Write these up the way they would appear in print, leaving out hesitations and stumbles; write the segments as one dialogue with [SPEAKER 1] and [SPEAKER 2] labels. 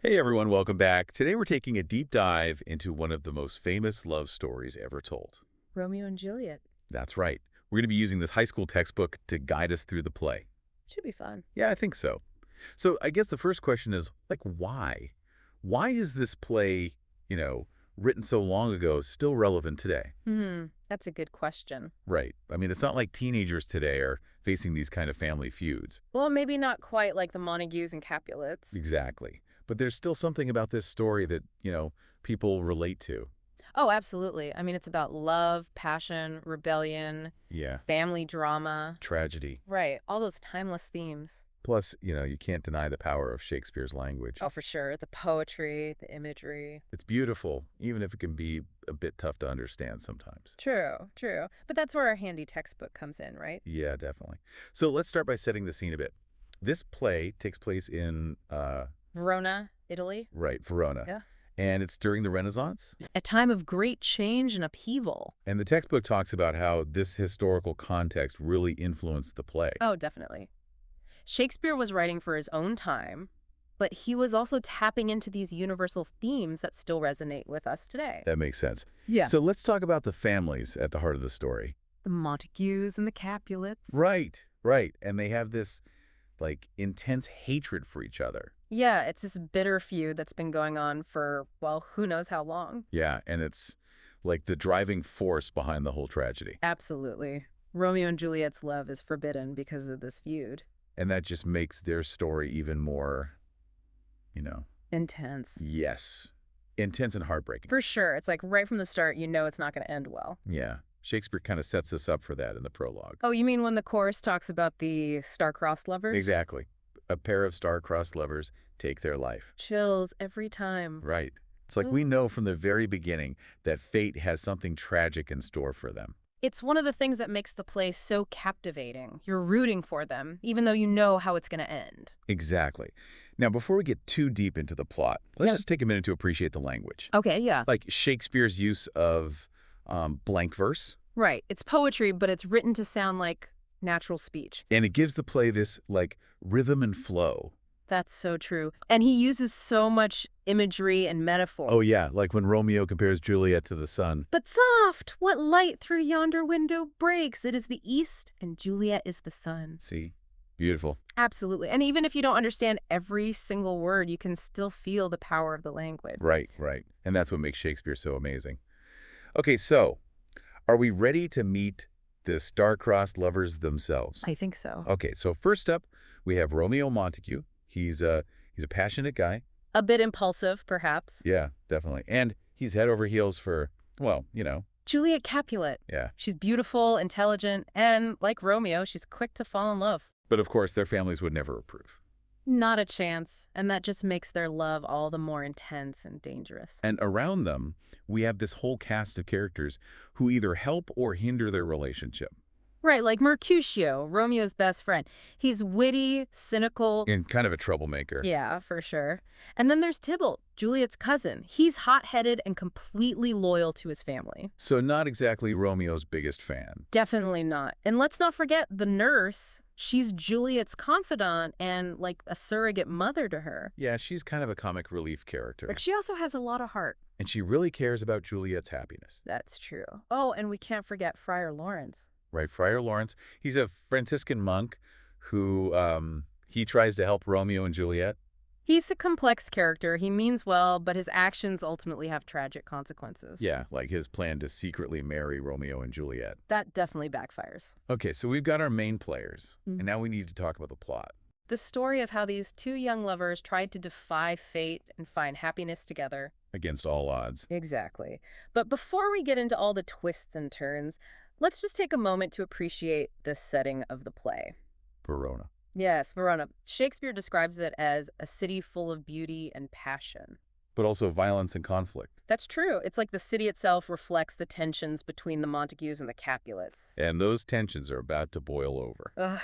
[SPEAKER 1] Hey everyone, welcome back. Today we're taking a deep dive into one of the most famous love stories ever told.
[SPEAKER 2] Romeo and Juliet.
[SPEAKER 1] That's right. We're going to be using this high school textbook to guide us through the play.
[SPEAKER 2] Should be fun.
[SPEAKER 1] Yeah, I think so. So I guess the first question is, why? Why is this play, written so long ago, still relevant today?
[SPEAKER 2] That's a good question.
[SPEAKER 1] Right. I mean, it's not like teenagers today are facing these kind of family feuds.
[SPEAKER 2] Well, maybe not quite like the Montagues and Capulets.
[SPEAKER 1] Exactly. But there's still something about this story that, people relate to.
[SPEAKER 2] Oh, absolutely. I mean, it's about love, passion, rebellion,
[SPEAKER 1] Yeah.
[SPEAKER 2] family drama.
[SPEAKER 1] Tragedy.
[SPEAKER 2] Right. All those timeless themes.
[SPEAKER 1] Plus, you can't deny the power of Shakespeare's language.
[SPEAKER 2] Oh, for sure. The poetry, the imagery.
[SPEAKER 1] It's beautiful, even if it can be a bit tough to understand sometimes.
[SPEAKER 2] True, true. But that's where our handy textbook comes in, right?
[SPEAKER 1] Yeah, definitely. So let's start by setting the scene a bit. This play takes place in,
[SPEAKER 2] Verona, Italy.
[SPEAKER 1] right, Verona.
[SPEAKER 2] Yeah.
[SPEAKER 1] And it's during the Renaissance.
[SPEAKER 2] A time of great change and upheaval.
[SPEAKER 1] And the textbook talks about how this historical context really influenced the play.
[SPEAKER 2] Oh, definitely. Shakespeare was writing for his own time, but he was also tapping into these universal themes that still resonate with us today.
[SPEAKER 1] That makes sense.
[SPEAKER 2] Yeah.
[SPEAKER 1] So let's talk about the families at the heart of the story.
[SPEAKER 2] The Montagues and the Capulets.
[SPEAKER 1] Right, right. And they have this, intense hatred for each other.
[SPEAKER 2] Yeah, it's this bitter feud that's been going on for, well, who knows how long.
[SPEAKER 1] Yeah, and it's like the driving force behind the whole tragedy.
[SPEAKER 2] Absolutely. Romeo and Juliet's love is forbidden because of this feud.
[SPEAKER 1] And that just makes their story even more,
[SPEAKER 2] Intense.
[SPEAKER 1] yes, intense and heartbreaking.
[SPEAKER 2] For sure. It's like right from the start, you know it's not going to end well.
[SPEAKER 1] Yeah, Shakespeare kind of sets us up for that in the prologue.
[SPEAKER 2] Oh, you mean when the chorus talks about the star-crossed lovers?
[SPEAKER 1] Exactly. A pair of star-crossed lovers take their life.
[SPEAKER 2] Chills every time.
[SPEAKER 1] Right. It's like we know from the very beginning that fate has something tragic in store for them.
[SPEAKER 2] It's one of the things that makes the play so captivating. You're rooting for them, even though you know how it's going to end.
[SPEAKER 1] Exactly. Now, before we get too deep into the plot, let's
[SPEAKER 2] Yeah.
[SPEAKER 1] just take a minute to appreciate the language.
[SPEAKER 2] Okay, yeah.
[SPEAKER 1] Like Shakespeare's use of blank verse,
[SPEAKER 2] Right. It's poetry, but it's written to sound like natural speech.
[SPEAKER 1] and it gives the play this, rhythm and flow.
[SPEAKER 2] That's so true. And he uses so much imagery and metaphor.
[SPEAKER 1] Oh, yeah, like when Romeo compares Juliet to the sun.
[SPEAKER 2] But soft, what light through yonder window breaks? It is the east, and Juliet is the sun.
[SPEAKER 1] See? Beautiful.
[SPEAKER 2] Absolutely. And even if you don't understand every single word, you can still feel the power of the language.
[SPEAKER 1] Right, right. And that's what makes Shakespeare so amazing. Okay, so are we ready to meet the star-crossed lovers themselves?
[SPEAKER 2] I think so.
[SPEAKER 1] Okay, so first up, we have Romeo Montague. He's a passionate guy.
[SPEAKER 2] A bit impulsive, perhaps.
[SPEAKER 1] Yeah, definitely. And he's head over heels for,
[SPEAKER 2] Juliet Capulet.
[SPEAKER 1] yeah.
[SPEAKER 2] She's beautiful, intelligent, and like Romeo, she's quick to fall in love.
[SPEAKER 1] But of course, their families would never approve.
[SPEAKER 2] Not a chance. And that just makes their love all the more intense and dangerous.
[SPEAKER 1] And around them, we have this whole cast of characters who either help or hinder their relationship.
[SPEAKER 2] Right, like Mercutio, Romeo's best friend. He's witty, cynical.
[SPEAKER 1] And kind of a troublemaker.
[SPEAKER 2] Yeah, for sure. And then there's Tybalt, Juliet's cousin. He's hot-headed and completely loyal to his family.
[SPEAKER 1] So not exactly Romeo's biggest fan.
[SPEAKER 2] Definitely not. And let's not forget the nurse. She's Juliet's confidant and like a surrogate mother to her.
[SPEAKER 1] Yeah, she's kind of a comic relief character.
[SPEAKER 2] But she also has a lot of heart.
[SPEAKER 1] And she really cares about Juliet's happiness.
[SPEAKER 2] That's true. Oh, and we can't forget Friar Lawrence.
[SPEAKER 1] Right, Friar Lawrence. He's a Franciscan monk who, he tries to help Romeo and Juliet.
[SPEAKER 2] He's a complex character. He means well, but his actions ultimately have tragic consequences.
[SPEAKER 1] Yeah, like his plan to secretly marry Romeo and Juliet.
[SPEAKER 2] That definitely backfires.
[SPEAKER 1] Okay, so we've got our main players, and now we need to talk about the plot.
[SPEAKER 2] The story of how these two young lovers tried to defy fate and find happiness together.
[SPEAKER 1] Against all odds.
[SPEAKER 2] Exactly. But before we get into all the twists and turns, let's just take a moment to appreciate the setting of the play.
[SPEAKER 1] Verona.
[SPEAKER 2] Yes, Verona. Shakespeare describes it as a city full of beauty and passion.
[SPEAKER 1] But also violence and conflict.
[SPEAKER 2] That's true. It's like the city itself reflects the tensions between the Montagues and the Capulets.
[SPEAKER 1] And those tensions are about to boil over.
[SPEAKER 2] Ugh.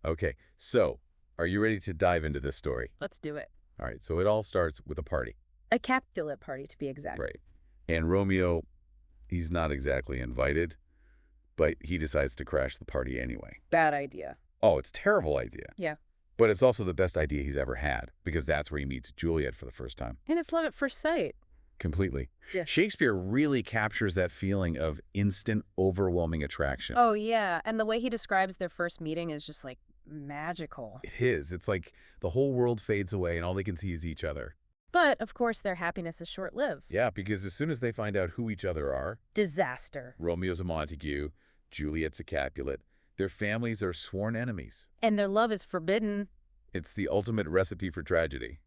[SPEAKER 1] Okay, so are you ready to dive into this story?
[SPEAKER 2] Let's do it.
[SPEAKER 1] All right, so it all starts with a party.
[SPEAKER 2] A Capulet party, to be exact.
[SPEAKER 1] Right. And Romeo, he's not exactly invited, but he decides to crash the party anyway.
[SPEAKER 2] Bad idea.
[SPEAKER 1] Oh, it's a terrible idea.
[SPEAKER 2] Yeah.
[SPEAKER 1] But it's also the best idea he's ever had, because that's where he meets Juliet for the first time.
[SPEAKER 2] And it's love at first sight.
[SPEAKER 1] Completely.
[SPEAKER 2] Yeah.
[SPEAKER 1] Shakespeare really captures that feeling of instant, overwhelming attraction.
[SPEAKER 2] Oh, yeah. And the way he describes their first meeting is just like magical.
[SPEAKER 1] It is. It's like the whole world fades away and all they can see is each other.
[SPEAKER 2] But, of course, their happiness is short-lived.
[SPEAKER 1] Yeah, because as soon as they find out who each other are,
[SPEAKER 2] Disaster.
[SPEAKER 1] Romeo's a Montague, Juliet's a Capulet, their families are sworn enemies.
[SPEAKER 2] And their love is forbidden.
[SPEAKER 1] It's the ultimate recipe for tragedy.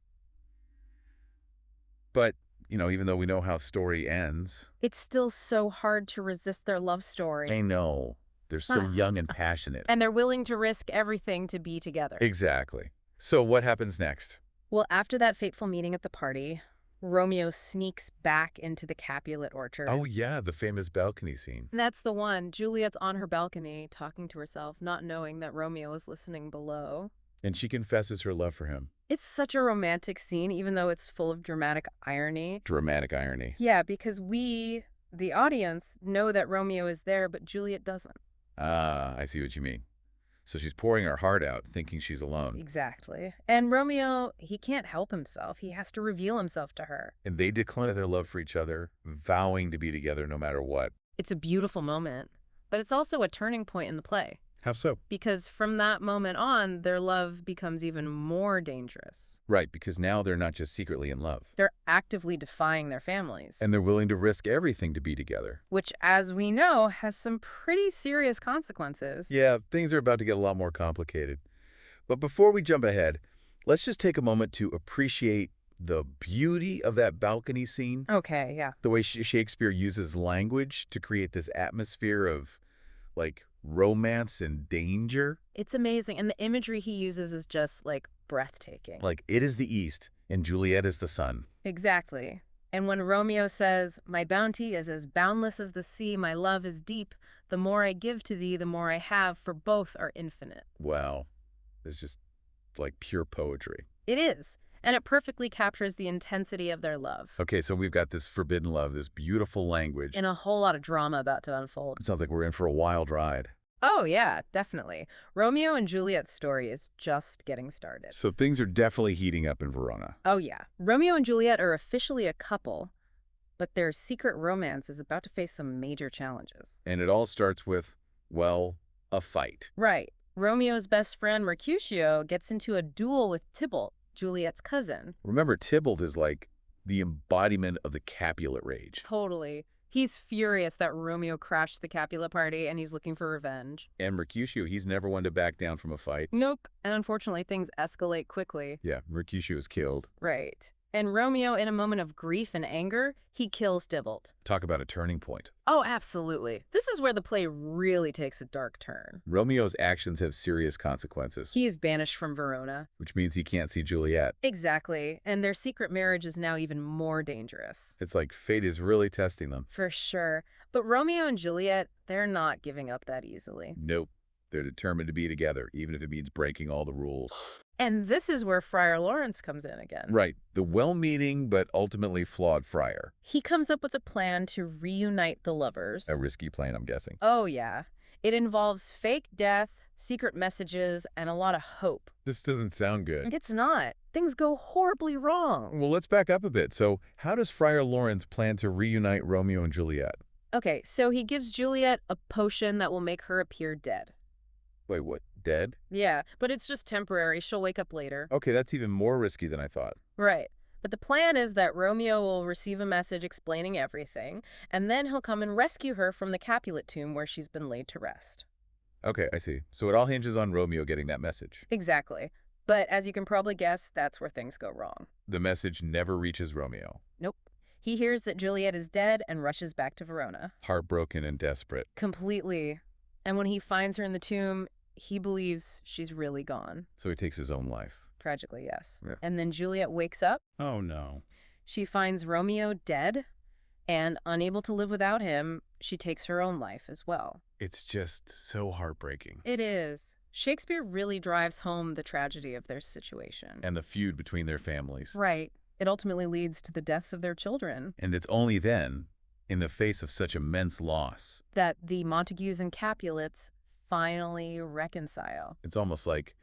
[SPEAKER 1] But, even though we know how story ends,
[SPEAKER 2] It's still so hard to resist their love story.
[SPEAKER 1] I know. They're so young and passionate.
[SPEAKER 2] And they're willing to risk everything to be together.
[SPEAKER 1] Exactly. So what happens next?
[SPEAKER 2] Well, after that fateful meeting at the party, Romeo sneaks back into the Capulet orchard.
[SPEAKER 1] Oh, yeah, the famous balcony scene.
[SPEAKER 2] And that's the one. Juliet's on her balcony talking to herself, not knowing that Romeo is listening below.
[SPEAKER 1] And she confesses her love for him.
[SPEAKER 2] It's such a romantic scene, even though it's full of dramatic irony.
[SPEAKER 1] Dramatic irony.
[SPEAKER 2] Yeah, because we, the audience, know that Romeo is there, but Juliet doesn't.
[SPEAKER 1] Ah, I see what you mean. So she's pouring her heart out, thinking she's alone.
[SPEAKER 2] Exactly. And Romeo, he can't help himself. He has to reveal himself to her.
[SPEAKER 1] And they declare their love for each other, vowing to be together no matter what.
[SPEAKER 2] It's a beautiful moment, but it's also a turning point in the play.
[SPEAKER 1] How so?
[SPEAKER 2] Because from that moment on, their love becomes even more dangerous.
[SPEAKER 1] Right, because now they're not just secretly in love.
[SPEAKER 2] They're actively defying their families.
[SPEAKER 1] And they're willing to risk everything to be together.
[SPEAKER 2] Which, as we know, has some pretty serious consequences.
[SPEAKER 1] Yeah, things are about to get a lot more complicated. But before we jump ahead, let's just take a moment to appreciate the beauty of that balcony scene.
[SPEAKER 2] Okay, yeah.
[SPEAKER 1] The way Shakespeare uses language to create this atmosphere of, romance and danger.
[SPEAKER 2] It's amazing. And the imagery he uses is just, breathtaking.
[SPEAKER 1] Like, it is the east, and Juliet is the sun.
[SPEAKER 2] Exactly. And when Romeo says, "My bounty is as boundless as the sea, my love is deep, the more I give to thee, the more I have, for both are infinite."
[SPEAKER 1] Wow. It's just, pure poetry.
[SPEAKER 2] It is. And it perfectly captures the intensity of their love.
[SPEAKER 1] Okay, so we've got this forbidden love, this beautiful language.
[SPEAKER 2] And a whole lot of drama about to unfold.
[SPEAKER 1] It sounds like we're in for a wild ride.
[SPEAKER 2] Oh, yeah, definitely. Romeo and Juliet's story is just getting started.
[SPEAKER 1] So things are definitely heating up in Verona.
[SPEAKER 2] Oh, yeah. Romeo and Juliet are officially a couple, but their secret romance is about to face some major challenges.
[SPEAKER 1] And it all starts with, a fight.
[SPEAKER 2] Right. Romeo's best friend, Mercutio, gets into a duel with Tybalt, Juliet's cousin.
[SPEAKER 1] Remember, Tybalt is the embodiment of the Capulet rage.
[SPEAKER 2] Totally. He's furious that Romeo crashed the Capulet party, and he's looking for revenge.
[SPEAKER 1] And Mercutio, he's never one to back down from a fight.
[SPEAKER 2] Nope. And unfortunately, things escalate quickly.
[SPEAKER 1] Yeah, Mercutio is killed.
[SPEAKER 2] Right. And Romeo, in a moment of grief and anger, he kills Tybalt.
[SPEAKER 1] Talk about a turning point.
[SPEAKER 2] Oh, absolutely. This is where the play really takes a dark turn.
[SPEAKER 1] Romeo's actions have serious consequences.
[SPEAKER 2] He is banished from Verona.
[SPEAKER 1] Which means he can't see Juliet.
[SPEAKER 2] Exactly. And their secret marriage is now even more dangerous.
[SPEAKER 1] It's like fate is really testing them.
[SPEAKER 2] For sure. But Romeo and Juliet, they're not giving up that easily.
[SPEAKER 1] Nope. They're determined to be together, even if it means breaking all the rules.
[SPEAKER 2] And this is where Friar Lawrence comes in again.
[SPEAKER 1] Right. The well-meaning but ultimately flawed friar.
[SPEAKER 2] He comes up with a plan to reunite the lovers.
[SPEAKER 1] A risky plan, I'm guessing.
[SPEAKER 2] Oh, yeah. It involves fake death, secret messages, and a lot of hope.
[SPEAKER 1] This doesn't sound good.
[SPEAKER 2] It's not. Things go horribly wrong.
[SPEAKER 1] Well, let's back up a bit. So, how does Friar Lawrence plan to reunite Romeo and Juliet?
[SPEAKER 2] Okay, so he gives Juliet a potion that will make her appear dead.
[SPEAKER 1] Wait, what? Dead?
[SPEAKER 2] Yeah, but it's just temporary. She'll wake up later.
[SPEAKER 1] Okay, that's even more risky than I thought.
[SPEAKER 2] Right. But the plan is that Romeo will receive a message explaining everything, and then he'll come and rescue her from the Capulet tomb where she's been laid to rest.
[SPEAKER 1] Okay, I see. So it all hinges on Romeo getting that message.
[SPEAKER 2] Exactly. But as you can probably guess, that's where things go wrong.
[SPEAKER 1] The message never reaches Romeo.
[SPEAKER 2] Nope. He hears that Juliet is dead and rushes back to Verona.
[SPEAKER 1] Heartbroken and desperate.
[SPEAKER 2] Completely. And when he finds her in the tomb, he believes she's really gone.
[SPEAKER 1] So he takes his own life.
[SPEAKER 2] Tragically, yes.
[SPEAKER 1] Yeah.
[SPEAKER 2] And then Juliet wakes up.
[SPEAKER 1] Oh, no.
[SPEAKER 2] She finds Romeo dead, and unable to live without him, she takes her own life as well.
[SPEAKER 1] It's just so heartbreaking.
[SPEAKER 2] It is. Shakespeare really drives home the tragedy of their situation.
[SPEAKER 1] And the feud between their families.
[SPEAKER 2] Right. It ultimately leads to the deaths of their children.
[SPEAKER 1] And it's only then, in the face of such immense loss,
[SPEAKER 2] that the Montagues and Capulets finally reconcile.
[SPEAKER 1] it's almost like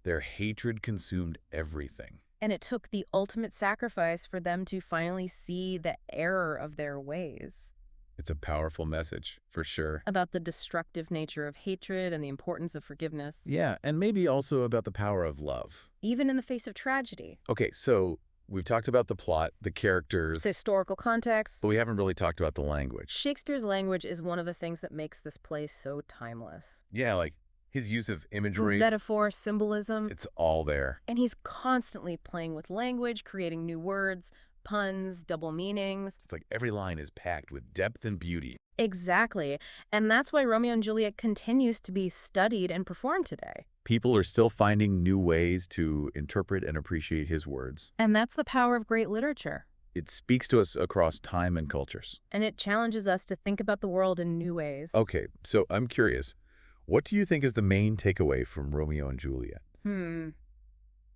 [SPEAKER 1] Their hatred consumed everything.
[SPEAKER 2] And it took the ultimate sacrifice for them to finally see the error of their ways.
[SPEAKER 1] It's a powerful message, for sure.
[SPEAKER 2] About the destructive nature of hatred and the importance of forgiveness.
[SPEAKER 1] Yeah, and maybe also about the power of love.
[SPEAKER 2] Even in the face of tragedy.
[SPEAKER 1] Okay, so we've talked about the plot, the characters,
[SPEAKER 2] Historical context.
[SPEAKER 1] but we haven't really talked about the language.
[SPEAKER 2] Shakespeare's language is one of the things that makes this play so timeless.
[SPEAKER 1] Yeah, like his use of imagery,
[SPEAKER 2] Metaphor, symbolism.
[SPEAKER 1] it's all there.
[SPEAKER 2] And he's constantly playing with language, creating new words, puns, double meanings.
[SPEAKER 1] It's like every line is packed with depth and beauty.
[SPEAKER 2] Exactly. And that's why Romeo and Juliet continues to be studied and performed today.
[SPEAKER 1] People are still finding new ways to interpret and appreciate his words.
[SPEAKER 2] And that's the power of great literature.
[SPEAKER 1] It speaks to us across time and cultures.
[SPEAKER 2] And it challenges us to think about the world in new ways.
[SPEAKER 1] Okay, so I'm curious, what do you think is the main takeaway from Romeo and Juliet?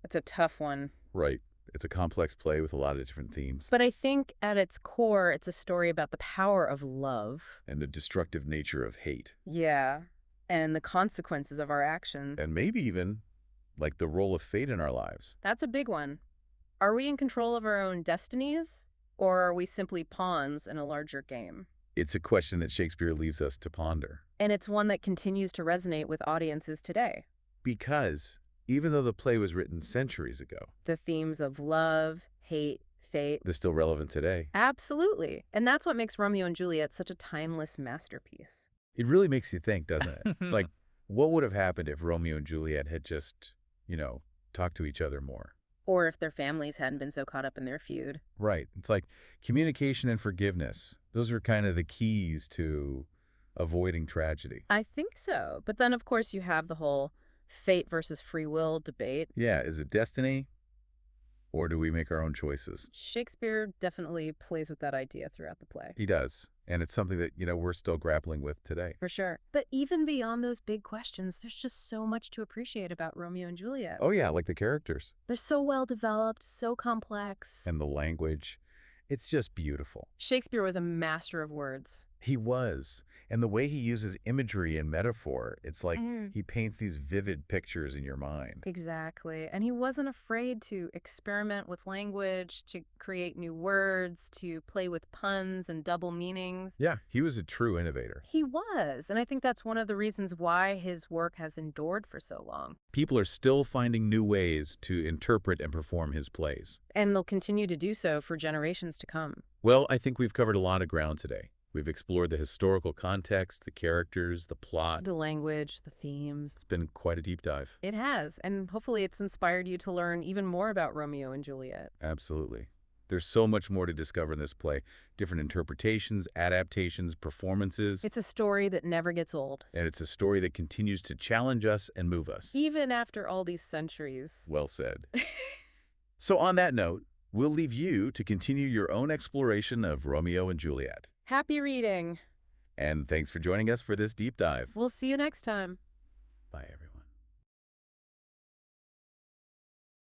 [SPEAKER 2] That's a tough one.
[SPEAKER 1] Right. It's a complex play with a lot of different themes.
[SPEAKER 2] But I think at its core, it's a story about the power of love.
[SPEAKER 1] And the destructive nature of hate.
[SPEAKER 2] Yeah. And the consequences of our actions.
[SPEAKER 1] And maybe even, like, the role of fate in our lives.
[SPEAKER 2] That's a big one. Are we in control of our own destinies? Or are we simply pawns in a larger game?
[SPEAKER 1] It's a question that Shakespeare leaves us to ponder.
[SPEAKER 2] And it's one that continues to resonate with audiences today.
[SPEAKER 1] Because even though the play was written centuries ago,
[SPEAKER 2] The themes of love, hate, fate.
[SPEAKER 1] they're still relevant today.
[SPEAKER 2] Absolutely. And that's what makes Romeo and Juliet such a timeless masterpiece.
[SPEAKER 1] It really makes you think, doesn't it? Like, what would have happened if Romeo and Juliet had just, talked to each other more?
[SPEAKER 2] Or if their families hadn't been so caught up in their feud.
[SPEAKER 1] Right. It's like communication and forgiveness. Those are kind of the keys to avoiding tragedy.
[SPEAKER 2] I think so. But then, of course, you have the whole fate versus free will debate.
[SPEAKER 1] Yeah, is it destiny? Or do we make our own choices?
[SPEAKER 2] Shakespeare definitely plays with that idea throughout the play.
[SPEAKER 1] He does. And it's something that, we're still grappling with today.
[SPEAKER 2] For sure. But even beyond those big questions, there's just so much to appreciate about Romeo and Juliet.
[SPEAKER 1] Oh, yeah, like the characters.
[SPEAKER 2] They're so well developed, so complex.
[SPEAKER 1] And the language. It's just beautiful.
[SPEAKER 2] Shakespeare was a master of words.
[SPEAKER 1] He was. And the way he uses imagery and metaphor, it's like he paints these vivid pictures in your mind.
[SPEAKER 2] Exactly. And he wasn't afraid to experiment with language, to create new words, to play with puns and double meanings.
[SPEAKER 1] Yeah, he was a true innovator.
[SPEAKER 2] He was. And I think that's one of the reasons why his work has endured for so long.
[SPEAKER 1] People are still finding new ways to interpret and perform his plays.
[SPEAKER 2] And they'll continue to do so for generations to come.
[SPEAKER 1] Well, I think we've covered a lot of ground today. We've explored the historical context, the characters, the plot.
[SPEAKER 2] The language, the themes.
[SPEAKER 1] It's been quite a deep dive.
[SPEAKER 2] It has, and hopefully it's inspired you to learn even more about Romeo and Juliet.
[SPEAKER 1] Absolutely. There's so much more to discover in this play. Different interpretations, adaptations, performances.
[SPEAKER 2] It's a story that never gets old.
[SPEAKER 1] And it's a story that continues to challenge us and move us.
[SPEAKER 2] Even after all these centuries.
[SPEAKER 1] Well said. So on that note, we'll leave you to continue your own exploration of Romeo and Juliet.
[SPEAKER 2] Happy reading.
[SPEAKER 1] And thanks for joining us for this deep dive.
[SPEAKER 2] We'll see you next time.
[SPEAKER 1] Bye, everyone.